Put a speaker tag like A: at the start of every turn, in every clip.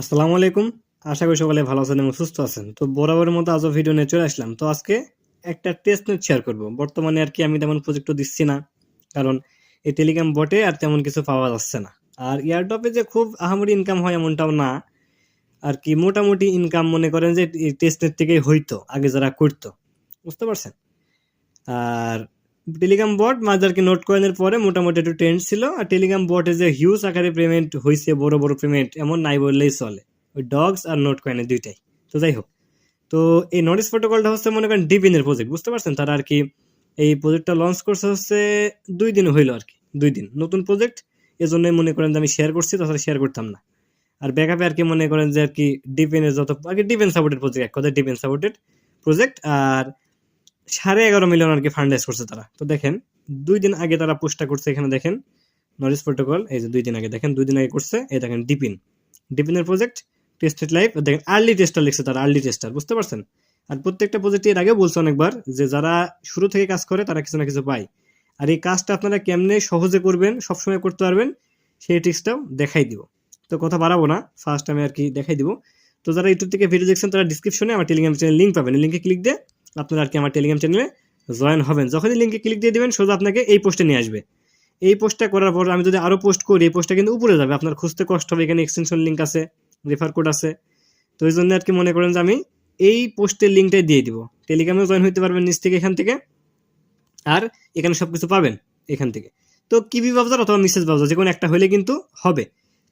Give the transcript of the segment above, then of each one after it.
A: আসসালামু আলাইকুম। আশা করি সকলে ভালো আছেন এবং সুস্থ আছেন। তো বরাবরের মতো আজও ভিডিও নিয়ে চলে আসলাম। তো আজকে একটা টেস্ট নোট শেয়ার করব। বর্তমানে আরকি আমি তেমন প্রজেক্টও দিচ্ছি না। কারণ এই টেলিগ্রাম বটে আর তেমন কিছু পাওয়া যাচ্ছে না। আর এয়ারড্রপে যে খুব আহামরি ইনকাম হয় এমনটাও না। আরকি মোটামুটি ইনকাম মনে করেন যে এই টেস্ট নেট থেকেই হইতো আগে যারা করতো। বুঝতে পারছেন? আর টেলিগ্রাম বট মাঝারকি নোট কয়েনের পরে মোটামুটি একটু ট্রেন্ড ছিল। আর টেলিগ্রাম বটে যে হিউজ আকারে পেমেন্ট হইছে, বড় বড় পেমেন্ট এমন নাই বললেই চলে। ওই ডগস আর নোট কয়েনের দুইটাই। তো যাই হোক, তো এই নোটিস প্রোটোকলটা হচ্ছে মনে করেন ডিপিনের প্রজেক্ট, বুঝতে পারছেন? তারা আর কি এই প্রজেক্টটা লঞ্চ করছে হচ্ছে 2 দিন হইলো আর কি, 2 দিন নতুন প্রজেক্ট। এজন্যই মনে করেন যে আমি শেয়ার করছি, তাছাড়া শেয়ার করতাম না। আর ব্যাকআপে আর কি মনে করেন যে আর কি ডিপেনের যত আর কি ডিপেন সাপোর্টেড প্রজেক্ট, এক কথায় ডিপেন সাপোর্টেড প্রজেক্ট। আর 11.5 মিলিয়ন আর কি ফান্ড রেজ করছে তারা। তো দেখেন 2 দিন আগে তারা পোস্টটা করছে, এখানে দেখেন নরিস প্রোটোকল, এই যে 2 দিন আগে দেখেন, 2 দিন আগে করছে। এই দেখেন ডিপিনের প্রজেক্ট টেস্টেড লাইভ, দেখেন আর্লি টেস্টার লিখছে তারা, আর্লি টেস্টার, বুঝতে পারছেন? আর প্রত্যেকটা প্রজেক্ট এর আগেও বলছে অনেকবার যে যারা শুরু থেকে কাজ করে তারা কিছু না কিছু পায়। আর এই কাজটা আপনারা কেমনে সহজে করবেন, সবসময় করতে পারবেন, সেই ট্রিক্সটাও দেখাই দিব। তো কথা বাড়াবো না, ফার্স্ট আমি আর কি দেখাই দিব। তো যারা ইউটিউব থেকে ভিডিও দেখছেন তারা ডিসক্রিপশনে আমার টেলিগ্রাম চ্যানেল লিঙ্ক পাবেন, লিঙ্কে ক্লিক দিয়ে আপনারা আর কি আমার টেলিগ্রাম চ্যানেলে জয়েন হবেন। যখনই লিঙ্কে ক্লিক দিয়ে দিবেন সোজা আপনাকে এই পোস্টে নিয়ে আসবে। এই পোস্টটা করার পর আমি যদি আরো পোস্ট করি, এই পোস্টটা কিন্তু উপরে যাবে, আপনার খুঁজতে কষ্ট হবে। এখানে এক্সটেনশন লিঙ্ক আছে, রেফার কোড আছে। তো এই জন্য আর কি মনে করেন যে আমি এই পোস্টের লিঙ্কটাই দিয়ে দিব। টেলিগ্রামেও জয়েন হইতে পারবেন নিচ থেকে, এখান থেকে। আর এখানে সবকিছু পাবেন এখান থেকে। তো কিবি ব্রাউজার অথবা মেসেজ ব্রাউজার যে কোনো একটা হলে কিন্তু হবে।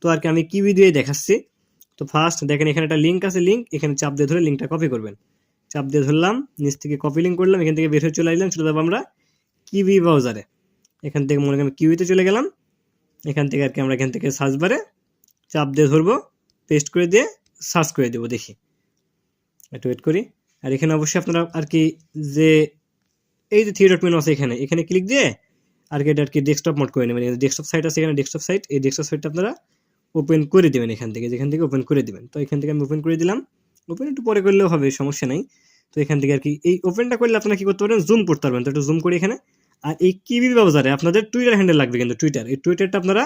A: তো আর কি আমি কিবি দিয়ে দেখাচ্ছি। তো ফার্স্ট দেখেন এখানে একটা লিঙ্ক আছে, লিঙ্ক এখানে চাপ দিয়ে ধরে লিঙ্কটা কপি করবেন। চাপ দিয়ে ধরলাম, নিচ থেকে কপি লিঙ্ক করলাম, এখান থেকে বের হয়ে চলে আসলাম, চলে যাবো আমরা কিবি ব্রাউজারে। এখান থেকে মনে করেন কিউইতে চলে গেলাম। এখান থেকে আর কি আমরা এখান থেকে সার্চ বারে চাপ দিয়ে ধরবো, পেস্ট করে দিয়ে সার্চ করে দেবো। দেখি, একটু ওয়েট করি। আর এখানে অবশ্যই আপনারা আর কি যে এই যে থ্রি ডট মেনু আছে, এখানে এখানে ক্লিক দিয়ে আর কি এটা আর কি ডেস্কটপ মোড করে নেবেন। ডেস্কটপ সাইট আছে এখানে, ডেস্কটপ সাইট, এই ডেস্কটপ সাইটটা আপনারা ওপেন করে দেবেন এখান থেকে, যেখান থেকে ওপেন করে দিবেন। তো এখান থেকে আমি ওপেন করে দিলাম। ওপেন একটু পরে করলেও হবে, সমস্যা নাই। তো এখান থেকে আর কি এই ওপেনটা করলে আপনারা কি করতে পারবেন, জুম করতে পারবেন। তো একটু জুম করি এখানে। আর এই কিবি ব্রাউজারে আপনাদের টুইটার হ্যান্ডেল লাগবে, কিন্তু টুইটার, এই টুইটারটা আপনারা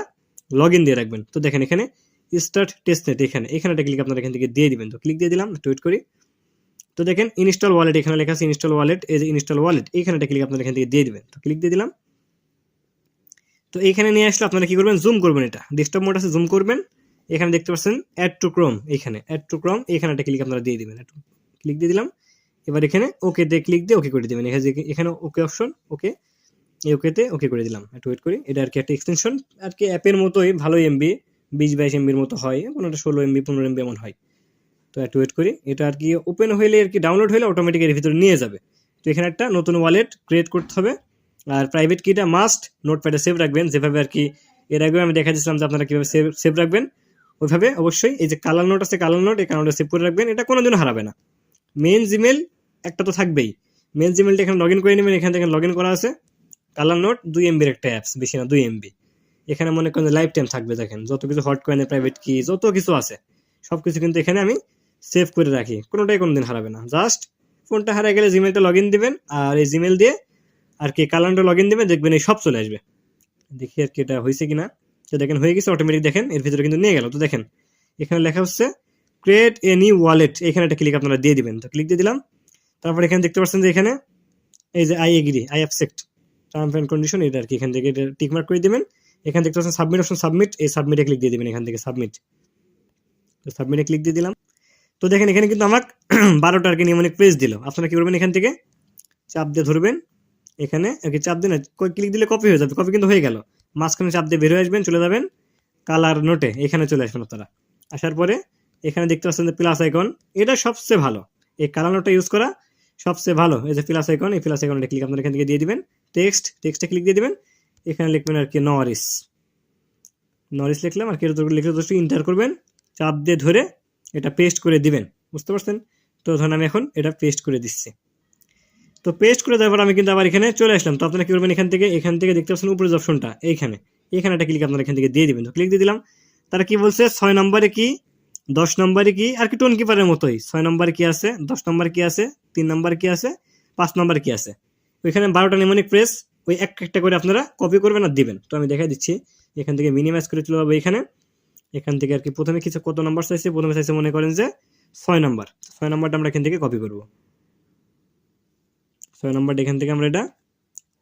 A: লগ ইন দিয়ে রাখবেন। তো দেখেন এখানে স্টার্ট টেস্টনেট, এখানে এখানে একটা ক্লিক আপনারা এখান থেকে দিয়ে দিবেন। তো ক্লিক দিয়ে দিলাম, টুইট করি। তো দেখেন ইনস্টল ওয়ালেট, এখানে লেখা আছে ইনস্টল ওয়ালেট, এই যে ইনস্টল ওয়ালেট, এইখানে একটা ক্লিক আপনারা এখান থেকে দিয়ে দিবেন। তো ক্লিক দিয়ে দিলাম। তো এইখানে নিয়ে আসলে আপনারা কি করবেন, জুম করবেন। এটা ডেস্কটপ মোড আছে, জুম করবেন। এখানে দেখতে পাচ্ছেন অ্যাড টু ক্রোম, এখানে অ্যাড টু ক্রোম, এখানে একটা ক্লিক আপনারা দিয়ে দিবেন। একটু ক্লিক দিয়ে দিলাম। এবার এখানে ওকে দিয়ে ক্লিক দিয়ে ওকে করে দিবেন। এখানে ওকে অপশন, ওকে, এই ওকেতে ওকে করে দিলাম। একটু ওয়েট করি। এটা আর কি একটা এক্সটেনশন আর কি অ্যাপের মতোই, ভালো এমবি, 20-22 এমবির মতো হয়, কোনোটা 16 এমবি 15 এমবি এমন হয়। তো একটু ওয়েট করি। এটা আর কি ওপেন হইলে আর কি ডাউনলোড হইলে অটোমেটিক এর ভিতরে নিয়ে যাবে। তো এখানে একটা নতুন ওয়ালেট ক্রিয়েট করতে হবে। আর প্রাইভেট কিটা মাস্ট নোটপ্যাডে সেভ রাখবেন, যেভাবে আর কি এর আগেও আমি দেখা দিয়েছিলাম যে আপনারা কীভাবে সেভ রাখবেন, ওইভাবে অবশ্যই। এই যে কালার নোট আছে, কালার নোট, এই কালার নোটে সেভ করে রাখবেন, এটা কোনোদিনও হারাবে না। মেন জিমেল একটা তো থাকবেই, মেন জিমেলটা এখানে লগ ইন করে নেবেন। এখান থেকে লগ ইন করা আছে। কালার নোট 2 এমবির একটা অ্যাপস, বেশি না, 2 এমবি। এখানে মনে করেন লাইফ টাইম থাকবে। দেখেন যত কিছু হট কয়েনের প্রাইভেট কি যত কিছু আছে সব কিছু কিন্তু এখানে আমি সেভ করে রাখি, কোনোটাই কোনোদিন হারাবে না। জাস্ট ফোনটা হারিয়ে গেলে জিমেলটা লগ ইন দেবেন, আর এই জিমেল দিয়ে আর কি ক্যালেন্ডার লগ ইন দেবেন, দেখবেন এই সব চলে আসবে। দেখি আর কি এটা হয়েছে কিনা। তো দেখেন হয়ে গেছে অটোমেটিক, দেখেন এর ভিতরে কিন্তু নিয়ে গেল। তো দেখেন এখানে লেখা হচ্ছে ক্রিয়েট এ নিউ ওয়ালেট, এখানে একটা ক্লিক আপনারা দিয়ে দিবেন। তো ক্লিক দিয়ে দিলাম। তারপর এখানে দেখতে পাচ্ছেন যে এখানে এই যে I agree, I accept terms and condition, এটা আর কি এখান থেকে এটা টিক মার্ক করে দিবেন। এখানে দেখতে পাচ্ছেন সাবমিট অপশন, সাবমিট, এই সাবমিটে ক্লিক দিয়ে দিবেন এখান থেকে, সাবমিট। তো সাবমিটে ক্লিক দিয়ে দিলাম। তো দেখেন এখানে কিন্তু আমার 12টা আর কি নিয়মনিক পেজ দিল। আপনারা কি করবেন, এখান থেকে চাপ দিয়ে ধরবেন, এখানে আর কি চাপ দিয়ে ক্লিক দিলে কপি হয়ে যাবে, কপি কিন্তু হয়ে গেল। মাঝখানে চাপ দিয়ে বের হয়ে আসবেন, চলে যাবেন কালার নোটে, এখানে চলে আসবেন আপনারা। আসার পরে এখানে দেখতে পাচ্ছেন যে প্লাস আইকন, এটা সবচেয়ে ভালো, এই কালার নোটটা ইউজ করা সবচেয়ে ভালো। এই যে প্লাস আইকন, এই প্লাস আইকনটা ক্লিক আপনারা এখান থেকে দিয়ে দিবেন। টেক্সটে ক্লিক দিয়ে দিবেন। এখানে লিখবেন আর কি নরিস, নরিস লিখলাম আর কি, লিখে জাস্ট ইন্টার করবেন, চাপ দিয়ে ধরে এটা পেস্ট করে দিবেন, বুঝতে পারছেন? তো ধরুন আমি এখন এটা পেস্ট করে দিচ্ছি। তো পেস্ট করে দেওয়ার পর আমি কিন্তু আবার এখানে চলে আসলাম। তো আপনারা কি করবেন, এখান থেকে দেখতে পাচ্ছেন উপরে যে অপশনটা, এইখানে একটা ক্লিক আপনারা এখান থেকে দিয়ে দিবেন। তো ক্লিক দিয়ে দিলাম। তারা কি বলছে, 6 নম্বরে কি, 10 নম্বরে কি, আর কি টোন কিপারের মতোই 6 নম্বরে কি আছে, 10 নম্বরে কি আছে, 3 নম্বরে কি আছে, 5 নম্বরে কি আছে। ওইখানে 12টা নিমোনিক প্রেস, ওই একটা করে আপনারা কপি করবেন আর দিবেন। তো আমি দেখাই দিচ্ছি। এখান থেকে মিনিমাইজ করে চলে যাবো এখানে। এখান থেকে আর কি প্রথমে কিছু কত নাম্বার চাইছে, প্রথমে চাইছে মনে করেন যে 6 নাম্বার। 6 নাম্বারটা আমরা এখান থেকে কপি করব। 6 নাম্বারটা এখান থেকে আমরা এটা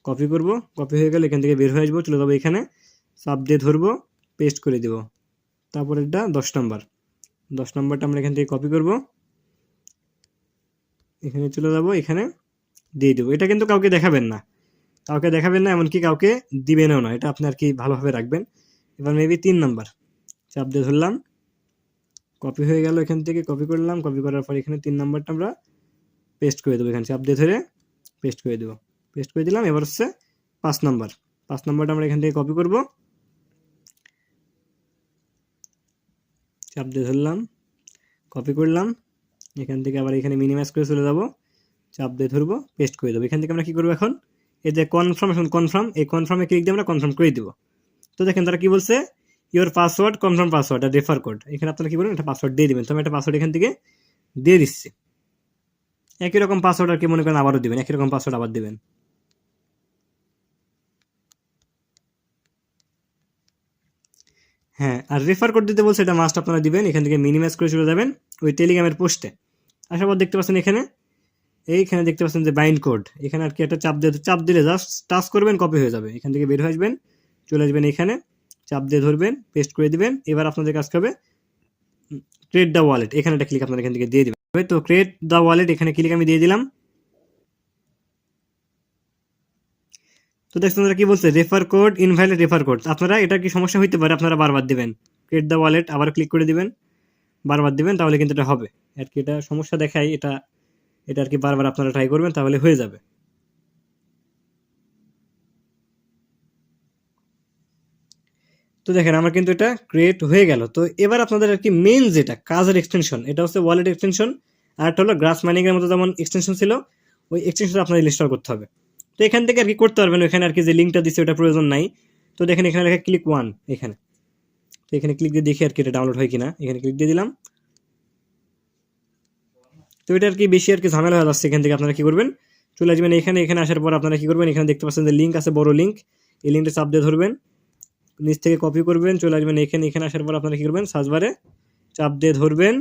A: কপি করব। কপি হয়ে গেলে এখান থেকে বের হয়ে আসবো, চলে যাবো এখানে, চাপ দিয়ে ধরবো, পেস্ট করে দিব। তারপর এটা 10 নাম্বার। 10 নাম্বারটা আমরা এখান থেকে কপি করব, এখানে চলে যাব, এখানে দিয়ে দেবো। এটা কিন্তু কাউকে দেখাবেন না, কাউকে দেখাবেন না, এমনকি কাউকে দিবেনও না, এটা আপনি আর কি ভালোভাবে রাখবেন। এবার মেবি 3 নাম্বার, চাপ দিয়ে ধরলাম, কপি হয়ে গেল, এখান থেকে কপি করলাম, কপি করার পর এখানে 3 নাম্বারটা আমরা পেস্ট করে দেবো, এখানে চাপ দিয়ে ধরে পেস্ট করে দেবো, পেস্ট করে দিলাম। এবার হচ্ছে 5 নাম্বার। 5 নাম্বারটা আমরা এখান থেকে কপি করব, চাপ দিয়ে ধরলাম, কপি করলাম, এখান থেকে আবার এখানে মিনিমাইজ করে চলে যাব, চাপ দিয়ে ধরবো, পেস্ট করে দেবো। এখান থেকে আমরা কি করবো এখন, এই যে কনফার্মেশন, কনফার্ম, এই কনফার্মে ক্লিক দিয়ে আমরা কনফার্ম করে দিব। তো দেখেন তারা কি বলছে, ইওর পাসওয়ার্ড কনফার্ম পাসওয়ার্ড আর রেফার কোড, এখানে আপনারা কি করবেন, একটা পাসওয়ার্ড দিয়ে দিবেন। তো আমি একটা পাসওয়ার্ড এখান থেকে দিয়ে দিচ্ছি। একই রকম পাসওয়ার্ড আর কি মনে করেন আবারও দিবেন, একই রকম পাসওয়ার্ড আবার দিবেন। হ্যাঁ, আর রেফার কোড দিতে বলছে, এটা মাস্ট আপনারা দিবেন। এখান থেকে মিনিমাইজ করে চলে যাবেন ওই টেলিগ্রামের পোস্টে। আসার পর দেখতে পাচ্ছেন এখানে, এইখানে দেখতে পাচ্ছেন যে বাইন্ড কোড, এখানে আর কি একটা চাপ দিলে জাস্ট টাচ করবেন, কপি হয়ে যাবে। এখান থেকে বের হয়ে আসবেন, চলে আসবেন এখানে, চাপ দিয়ে ধরবেন, পেস্ট করে দিবেন। এবার আপনাদের কাজ হবে ক্রিয়েট দ্য ওয়ালেট, এখানে একটা ক্লিক আপনারা এখান থেকে দিয়ে দিবেন। তো ক্রিয়েট দ্য ওয়ালেট এখানে ক্লিক আমি দিয়ে দিলাম। তো দেখছেন কি বলছে, refer code invalid refer code. আপনারা এটা কি সমস্যা হইতে পারে, আপনারা বারবার দিবেন, ক্রিয়েট দ্য ওয়ালেট আবার ক্লিক করে দিবেন, বারবার দিবেন, তাহলে কিন্তু এটা হবে আর কি। এটা সমস্যা দেখায়, এটা এটা আর কি বারবার আপনারা ট্রাই করবেন, তাহলে হয়ে যাবে। তো দেখেন আমার কিন্তু এটা ক্রিয়েট হয়ে গেল। তো এবার আপনাদের আর কি মেইন যেটা কাজের এক্সটেনশন, এটা হচ্ছে ওয়ালেট এক্সটেনশন, আর একটা হলো গ্রাস মাইনিং এর মতো যেমন এক্সটেনশন ছিল, ওই এক্সটেনশন আপনাদের ইনস্টল করতে হবে। তো এখান থেকে আর কি করতে পারবেন, ওখানে আর কি যে লিঙ্কটা দিচ্ছে ওটা প্রয়োজন নাই। তো দেখেন এখানে লেখা ক্লিক 1 এখানে, তো এখানে ক্লিক দিয়ে দেখি আর কি এটা ডাউনলোড হয় কিনা, এখানে ক্লিক দিয়ে দিলাম। তো এটা আর কি বেশি আর কি ঝামেলা হয়ে যাচ্ছে। এখান থেকে আপনারা কি করবেন, চলে আসবেন এখানে, এখানে আসার পর আপনারা কি করবেন, এখানে দেখতে পাচ্ছেন যে লিঙ্ক আছে, বড় লিঙ্ক, এই লিঙ্কটা চাপ দিয়ে ধরবেন, নিচ থেকে কপি করবেন, চলে আসবেন এখানে, এখানে আসার পর আপনারা কি করবেন, সার্চ বারে চাপ দিয়ে ধরবেন,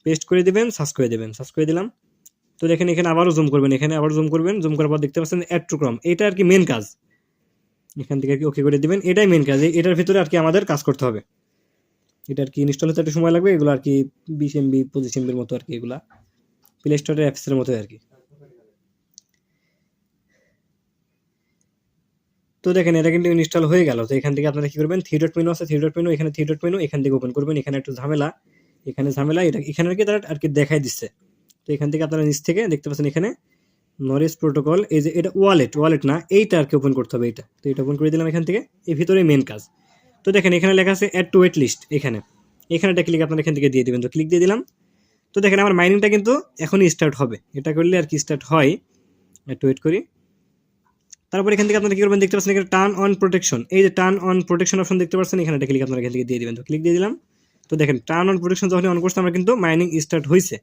A: পেস্ট করে দিবেন, সার্চ করে দিবেন, সার্চ করে দিলাম। তো দেখেন এখানে আবারও জুম করবেন, এখানে আবার জুম করবেন, জুম করার পর দেখতে পাচ্ছেন অ্যাড টু ক্রম, এটা আর কি মেন কাজ। এখান থেকে আর কি ওকে করে দিবেন, এটাই মেন কাজ, এটার ভিতরে আর কি আমাদের কাজ করতে হবে। এটা আর কি ইনস্টল হতে একটু সময় লাগবে, এগুলো আর কি 20 MB 25 MB মতো আর কি, এগুলা প্লে স্টোরের অ্যাপস এর মতো আর কি। তো দেখেন এটা কিন্তু ইনস্টল হয়ে গেল। তো এখান থেকে আপনারা কি করবেন, থ্রি ডট মেনু আছে, থ্রি ডট মেনু, এখানে থ্রি ডট মেনু, এখান থেকে ওপেন করবেন। এখানে একটু ঝামেলা, এখানে ঝামেলা, এটা এখানে আর কি তারা আর কি দেখাই দিচ্ছে। তো এখান থেকে আপনারা নিচ থেকে দেখতে পাচ্ছেন এখানে নরেজ প্রোটোকল, এই যে এটা ওয়ালেট না, এইটা আর কি ওপেন করতে হবে, এইটা। তো এটা ওপেন করে দিলাম এখান থেকে, এই ভিতরে মেন কাজ। তো দেখেন এখানে লেখা আছে অ্যাড টু ওয়েট লিস্ট, এখানে একটা ক্লিক আপনারা এখান থেকে দিয়ে দিবেন। তো ক্লিক দিয়ে দিলাম। তো দেখেন আমার মাইনিংটা কিন্তু এখনই স্টার্ট হবে, এটা করলে আর কি স্টার্ট হয়। একটু ওয়েট করি। তারপর এখান থেকে আপনারা কি করবেন, দেখতে পাচ্ছেন এখানে টার্ন অন প্রোটেকশন, এই যে টার্ন অন প্রোটেকশন অপশন দেখতে পাচ্ছেন, এখানে একটা ক্লিক আপনারা এখান থেকে দিয়ে দিবেন। তো ক্লিক দিয়ে দিলাম। তো দেখেন টার্ন অন প্রোটেকশন যখন অন করছে আমরা কিন্তু মাইনিং স্টার্ট হয়েছে।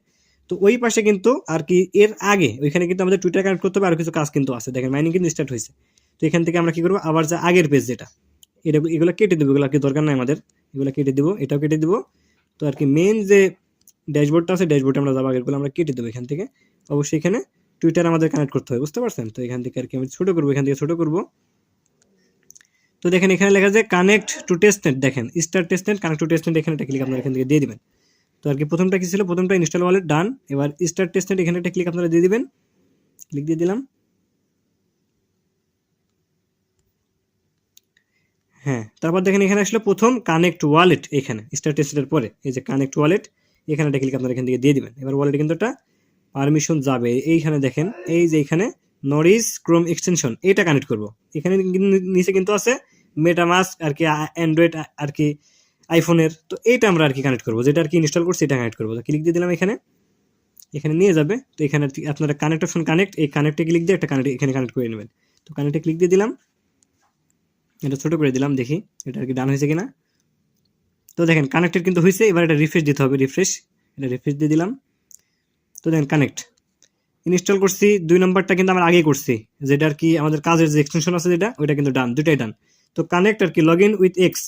A: তো ওই পাশে কিন্তু আর কি এর আগে ওইখানে কিন্তু আমাদের টুইটার কানেক্ট করতে হবে, আর কিছু কাজ কিন্তু আছে। দেখেন মাইনিং কিন্তু স্টার্ট হয়েছে। তো এখান থেকে আমরা কি করবো, আবার যে আগের পেজ যেটা, এটা এগুলো কেটে দেবো, এগুলো আর কি দরকার নাই আমাদের, এগুলো কেটে দেবো, এটাও কেটে দেবো। তো আর কি মেন যে ড্যাশবোর্ডটা আছে, ড্যাশবোর্ডে আমরা যাবো, আগেরগুলো আমরা কেটে দেবো এখান থেকে। অবশ্যই এখানে টুইটার আমাদের কানেক্ট করতে হবে, বুঝতে পারছেন। তো এখান থেকে আর কি আমি ছোট করবো, এখান থেকে ছোট করবো। তো দেখেন এখানে লেখা আছে কানেক্ট টু টেস্টনেট, দেখেন star testnet, connect to testnet, এখানে একটা ক্লিক আপনারা এখান থেকে দিয়ে দিবেন। তো আর কি প্রথমটা কি ছিল, প্রথমটা ইনস্টল ওয়ালেট ডান। এবার স্টার টেস্টনেট, এখানে একটা ক্লিক আপনারা দিয়ে দিবেন, ক্লিক দিয়ে দিলাম। হ্যাঁ, তারপর দেখেন এখানে আসলে প্রথম কানেক্ট ওয়ালেট, এখানে স্টার টেস্টের পরে এই যে কানেক্ট ওয়ালেট, এখানে একটা ক্লিক আপনারা এখান থেকে দিয়ে দিবেন। এবার ওয়ালেটে কিন্তু একটা পারমিশন যাবে, এইখানে দেখেন এই যে এখানে নরিজ ক্রোম এক্সটেনশন, এটা কানেক্ট করব। এখানে নিচে কিন্তু আছে মেটামাস্ক আর কি, অ্যান্ড্রয়েড আর কি আইফোনের। তো এইটা আমরা আর কি কানেক্ট করবো, যেটা আর কি ইনস্টল করছি এটা কানেক্ট করবো। তো ক্লিক দিয়ে দিলাম এখানে, এখানে নিয়ে যাবে। তো এখানে আপনারা কানেক্ট অপশন, কানেক্ট, এই কানেক্টে ক্লিক দিয়ে একটা কানেক্ট এখানে কানেক্ট করে নেবেন। তো কানেক্টে ক্লিক দিয়ে দিলাম, এটা ছোট করে দিলাম, দেখি এটা আর কি ডান হয়েছে কিনা। তো দেখেন কানেক্টেড কিন্তু হয়েছে। এবার এটা রিফ্রেশ দিতে হবে, রিফ্রেশ, এটা রিফ্রেশ দিয়ে দিলাম। তো দেখেন কানেক্ট ইনস্টল করছি, 2 নম্বরটা কিন্তু আমরা আগেই করছি, যেটা আর কি আমাদের কাজের যে এক্সটেনশন আছে যেটা, ওইটা কিন্তু ডান, দুটাই ডান। তো কানেক্ট আর কি লগ ইন উইথ এক্স,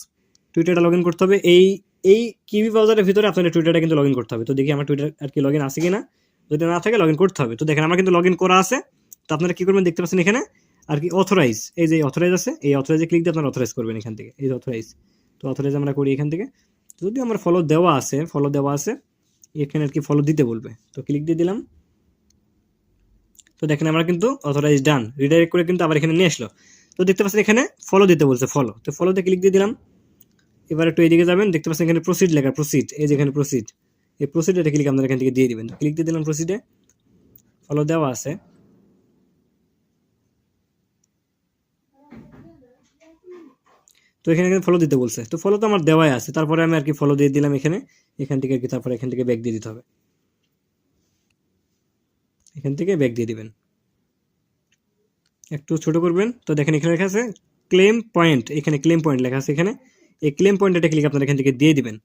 A: টুইটারটা লগ ইন করতে হবে, এই এই কিউবি ব্রাউজারের ভিতরে আপনার টুইটারটা কিন্তু লগ ইন করতে হবে। তো দেখি আমার টুইটার আর কি লগ ইন আছে কিনা, যদি না থাকে লগ ইন করতে হবে। তো দেখেন আমার কিন্তু লগ ইন করা আছে। তো আপনারা কী করবেন দেখতে পাচ্ছেন এখানে আর কি অথরাইজ, এই যে অথরাইজ আছে, এই অথরাইজে ক্লিক দিয়ে আপনারা অথরাইজ করবেন এখান থেকে, এই যে অথরাইজ। তো অথরাইজ আমরা করি এখান থেকে। যদি আমার ফলো দেওয়া আছে এখানে আর কি ফলো দিতে বলবে, তো ক্লিক দিয়ে দিলাম। তো দেখেন আমরা কিন্তু অথরাইজ ডান, রিডাইরেক্ট করে কিন্তু আবার এখানে নিয়ে আসলো। তো দেখতে পাচ্ছেন এখানে ফলো দিতে বলছে, ফলো, তো ফলোতে ক্লিক দিয়ে দিলাম। এবার একটু এইদিকে যাবেন, দেখতে পাচ্ছেন এখানে প্রসিড লেখা, প্রসিড, এই যে এখানে প্রসিড, এই প্রসিড এটা ক্লিক আপনারা এখান থেকে দিয়ে দিবেন। ক্লিক দিয়ে দিলাম প্রসিডে, ফলো দেওয়া আছে। তো এখানে ফলো দিতে বলছে, তো ফলো তো আমার দেওয়াই আছে, তারপরে আমি আর কি ফলো দিয়ে দিলাম এখানে, এখান থেকে আর কি, তারপরে এখান থেকে ব্যাক দিয়ে দিতে হবে, এখান থেকে ব্যাক দিয়ে দিবেন, একটু ছোট করবেন। তো দেখেন এখানে লেখা আছে ক্লেম পয়েন্ট, এখানে ক্লেম পয়েন্ট লেখা আছে এখানে, এই ক্লেম পয়েন্ট এটা ক্লিক আপনারা এখান থেকে দিয়ে দিবেন।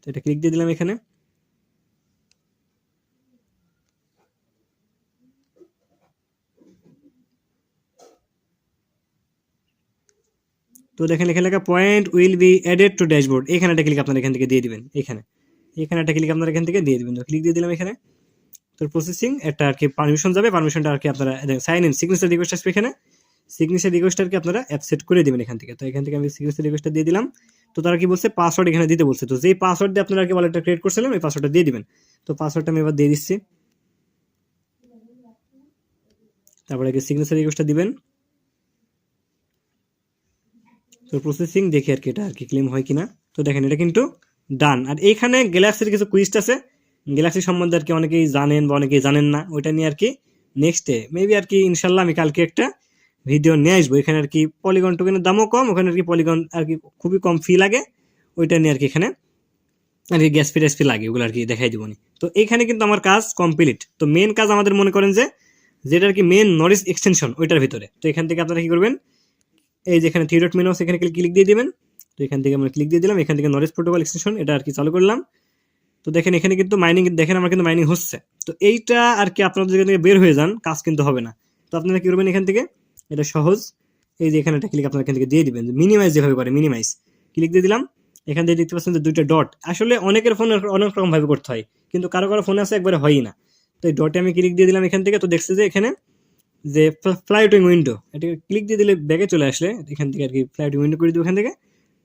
A: তো এটা ক্লিক দিয়ে দিলাম এখানে। তো দেখেন এখানে লেখা point will be added to dashboard, এখানে একটা ক্লিক আপনারা এখান থেকে দিয়ে দিবেন, এখানে একটা ক্লিক আপনারা এখান থেকে দিয়ে দিবেন। তো ক্লিক দিয়ে দিলাম এখানে। তো প্রসেসিং একটা আর কি পারমিশন যাবে, পারমিশনটা আর কি আপনারা সাইন ইন সিগনেচার রিকোয়েস্ট আসবে এখানে, সিগনেচার রিকোয়েস্ট আর কি আপনারা অ্যাপসেট করে দিবেন এখান থেকে। তো এখান থেকে আমি সিগনেচার রিকোয়েস্টটা দিয়ে দিলাম। তো তারা কি বলছে পাসওয়ার্ড এখানে দিতে বলছে, তো যেই পাসওয়ার্ড দিয়ে আপনারা আর কি ওয়ালেটটা ক্রিয়েট করছিলেন ওই পাসওয়ার্ডটা দিয়ে দিবেন। তো পাসওয়ার্ডটা আমি এবার দিয়ে দিচ্ছি, তারপরে কি সিগনেচার রিকোয়েস্টটা দিবেন। তো প্রসেসিং দেখি আর কি এটা আর কি ক্লেম হয় কিনা। তো দেখেন এটা কিন্তু ডান। আর এইখানে গ্যালাক্সির কিছু কুইজ আছে, গ্যালাক্সি সম্বন্ধে আর কি অনেকেই জানেন বা অনেকেই জানেন না, ওইটা নিয়ে আর কি নেক্সটে মেবি আর কি ইনশাল্লাহ আমি কালকে একটা ভিডিও নিয়ে আসবো। এখানে আর কি পলিগন টোকেনের দামও কম, ওখানে আর কি পলিগন আর কি খুবই কম ফি লাগে, ওইটা নিয়ে আর কি এখানে আর কি গ্যাস ফি ট্যাস ফি লাগে, ওগুলো আর কি দেখাই দিবনি। তো এইখানে কিন্তু আমার কাজ কমপ্লিট। তো মেন কাজ আমাদের মনে করেন যে যেটা আর কি মেন নলেজ এক্সটেনশন ওইটার ভিতরে। তো এখান থেকে আপনারা কি করবেন, এই যে এখানে থ্রি ডট মেনু আছে এখানে ক্লিক দিয়ে দিবেন। তো এখান থেকে আমরা ক্লিক দিয়ে দিলাম, এখান থেকে নলেজ প্রোটোকল এক্সটেনশন এটা আর কি চালু করলাম। তো দেখেন এখানে কিন্তু মাইনিং, দেখেন আমার কিন্তু মাইনিং হচ্ছে। তো এইটা আর কি আপনারা যদি এখান থেকে বের হয়ে যান কাজ কিন্তু হবে না। তো আপনারা কি করবেন এখান থেকে, এটা সহজ, এই যে এখানে একটা ক্লিক আপনারা এখান থেকে দিয়ে দিবেন, মিনিমাইজ যেভাবে করে মিনিমাইজ, ক্লিক দিয়ে দিলাম। এখান থেকে দেখতে পাচ্ছেন যে দুইটা ডট, আসলে অনেকের ফোনে অনেক রকম ভাবে করতে হয়, কিন্তু কারো কারো ফোনে আছে একবারে হয়ই না। তো এই ডটে আমি ক্লিক দিয়ে দিলাম এখান থেকে। তো দেখছি যে এখানে যে ফ্লাইটিং উইন্ডো, এটা ক্লিক দিয়ে দিলে ব্যাগে চলে আসলে এখান থেকে আর কি ফ্লাইটিং উইন্ডো করে দিব এখান থেকে।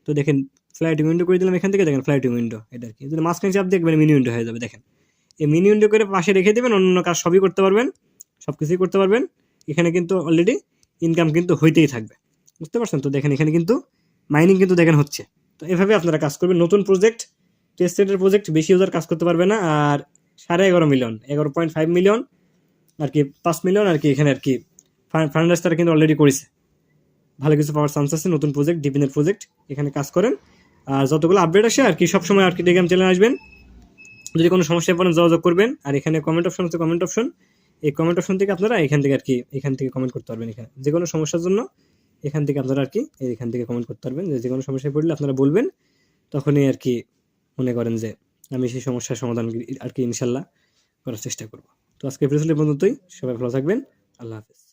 A: তো দেখেন ফ্লাইটিং উইন্ডো করে দিলাম এখান থেকে, দেখেন ফ্লাইটিং উইন্ডো এটা আর কি, যদি মাঝখানে চাপ দেখবেন মিনি উইন্ডো হয়ে যাবে। দেখেন এই মিনি উইন্ডো করে পাশে রেখে দেবেন, অন্য কাজ সবই করতে পারবেন, সব কিছুই করতে পারবেন। এখানে কিন্তু অলরেডি ইনকাম কিন্তু হইতেই থাকবে, বুঝতে পারছেন। তো দেখেন এখানে কিন্তু মাইনিং কিন্তু দেখেন হচ্ছে। তো এভাবে আপনারা কাজ করবেন। নতুন প্রজেক্ট, টেস্টেডের প্রজেক্ট বেশি ইউজার কাজ করতে পারবে না। আর 11.5 মিলিয়ন, 11.5 মিলিয়ন আর কি, 5 মিলিয়ন আর কি এখানে আর কি ফান্ডার্স তারা কিন্তু অলরেডি করেছে, ভালো কিছু পাওয়ার চান্স আছে। নতুন প্রজেক্ট, ডিপিনের প্রজেক্ট, এখানে কাজ করেন। আর যতগুলো আপডেট আসে আর কি সবসময় আর কি টেলিগ্রাম চ্যানেল আসবেন, যদি কোনো সমস্যায় পড়েন যোগাযোগ করবেন। আর এখানে কমেন্ট অপশন আছে, কমেন্ট অপশন, এই কমেন্ট অপশন থেকে আপনারা এখান থেকে আর কি এখান থেকে কমেন্ট করতে পারবেন। এখানে যে কোনো সমস্যার জন্য এখান থেকে আপনারা আর কি এখান থেকে কমেন্ট করতে পারবেন, যে কোনো সমস্যায় পড়লে আপনারা বলবেন, তখনই আর কি মনে করেন যে আমি সেই সমস্যার সমাধান আর কি ইনশাল্লাহ করার চেষ্টা করব। তো আজকে ভিডিওটি পর্যন্তই, সবাই ভালো থাকবেন, আল্লাহ হাফেজ।